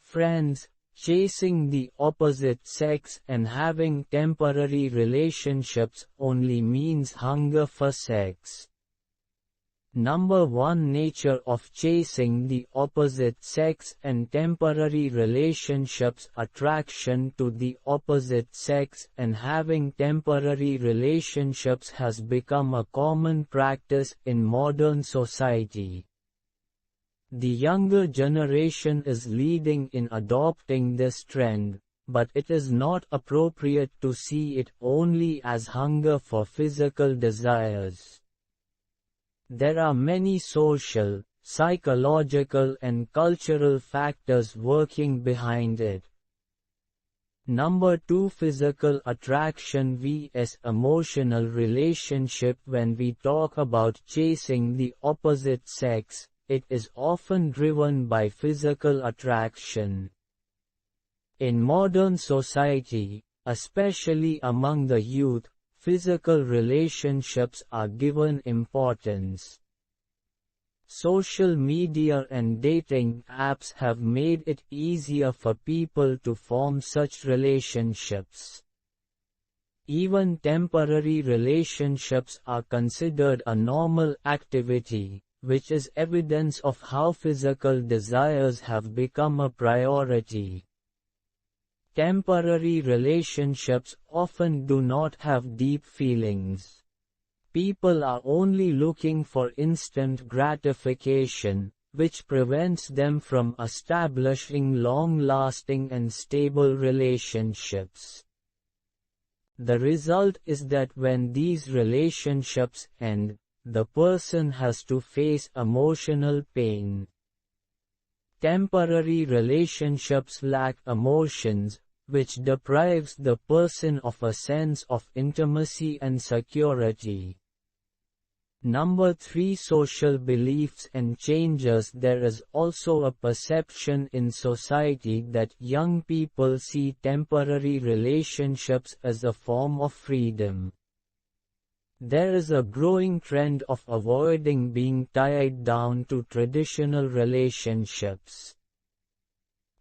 Friends, chasing the opposite sex and having temporary relationships only means hunger for sex. Number 1. Nature of chasing the opposite sex and temporary relationships. Attraction to the opposite sex and having temporary relationships has become a common practice in modern society. The younger generation is leading in adopting this trend, but it is not appropriate to see it only as hunger for physical desires. There are many social, psychological and cultural factors working behind it. Number 2. Physical attraction vs emotional relationship. When we talk about chasing the opposite sex, it is often driven by physical attraction. In modern society, especially among the youth, physical relationships are given importance. Social media and dating apps have made it easier for people to form such relationships. Even temporary relationships are considered a normal activity, which is evidence of how physical desires have become a priority. Temporary relationships often do not have deep feelings. People are only looking for instant gratification, which prevents them from establishing long-lasting and stable relationships. The result is that when these relationships end, the person has to face emotional pain. Temporary relationships lack emotions, which deprives the person of a sense of intimacy and security. Number 3. Social beliefs and changes. There is also a perception in society that young people see temporary relationships as a form of freedom. There is a growing trend of avoiding being tied down to traditional relationships.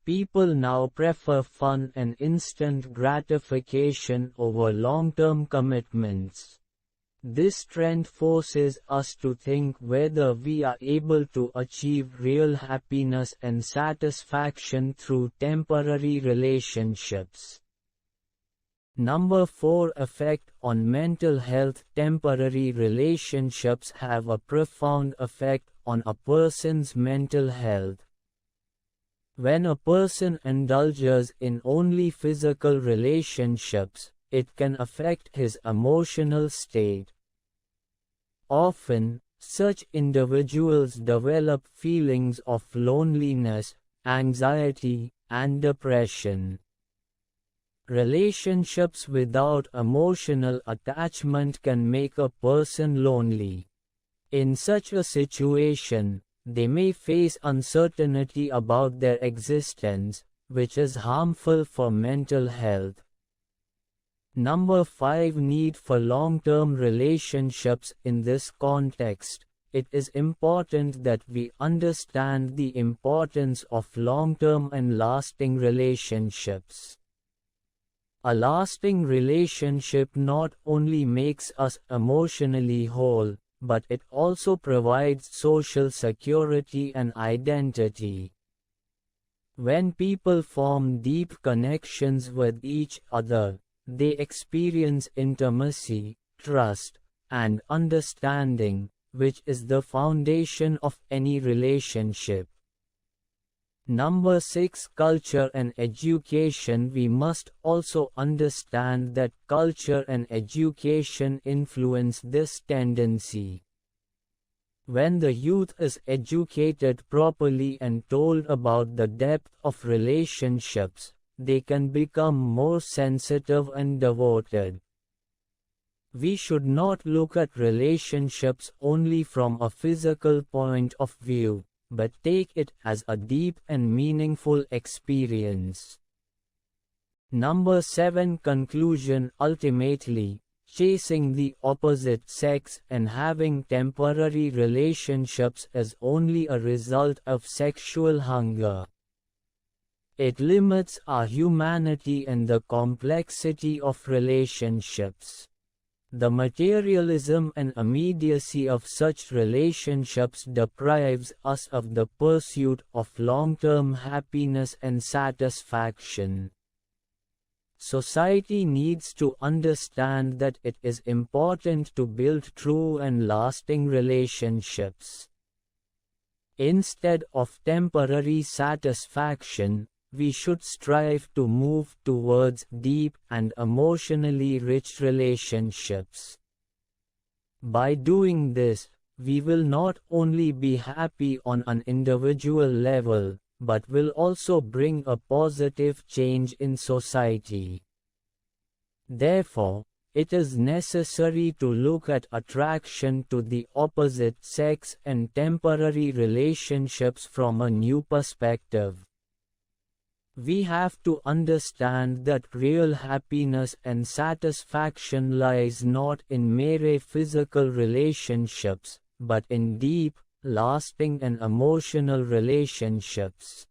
People now prefer fun and instant gratification over long-term commitments. This trend forces us to think whether we are able to achieve real happiness and satisfaction through temporary relationships. Number 4. Effect on mental health. Temporary relationships have a profound effect on a person's mental health. When a person indulges in only physical relationships, it can affect his emotional state. Often, such individuals develop feelings of loneliness, anxiety, and depression. Relationships without emotional attachment can make a person lonely. In such a situation, they may face uncertainty about their existence, which is harmful for mental health. Number 5. Need for long-term relationships. In this context, it is important that we understand the importance of long-term and lasting relationships. A lasting relationship not only makes us emotionally whole, but it also provides social security and identity. When people form deep connections with each other, they experience intimacy, trust, and understanding, which is the foundation of any relationship. Number 6. Culture and education. We must also understand that culture and education influence this tendency. When the youth is educated properly and told about the depth of relationships, they can become more sensitive and devoted. We should not look at relationships only from a physical point of view, but take it as a deep and meaningful experience. Number 7. Conclusion. Ultimately, chasing the opposite sex and having temporary relationships is only a result of sexual hunger. It limits our humanity and the complexity of relationships. The materialism and immediacy of such relationships deprives us of the pursuit of long-term happiness and satisfaction. Society needs to understand that it is important to build true and lasting relationships. Instead of temporary satisfaction, we should strive to move towards deep and emotionally rich relationships. By doing this, we will not only be happy on an individual level, but will also bring a positive change in society. Therefore, it is necessary to look at attraction to the opposite sex and temporary relationships from a new perspective. We have to understand that real happiness and satisfaction lies not in mere physical relationships, but in deep, lasting and emotional relationships.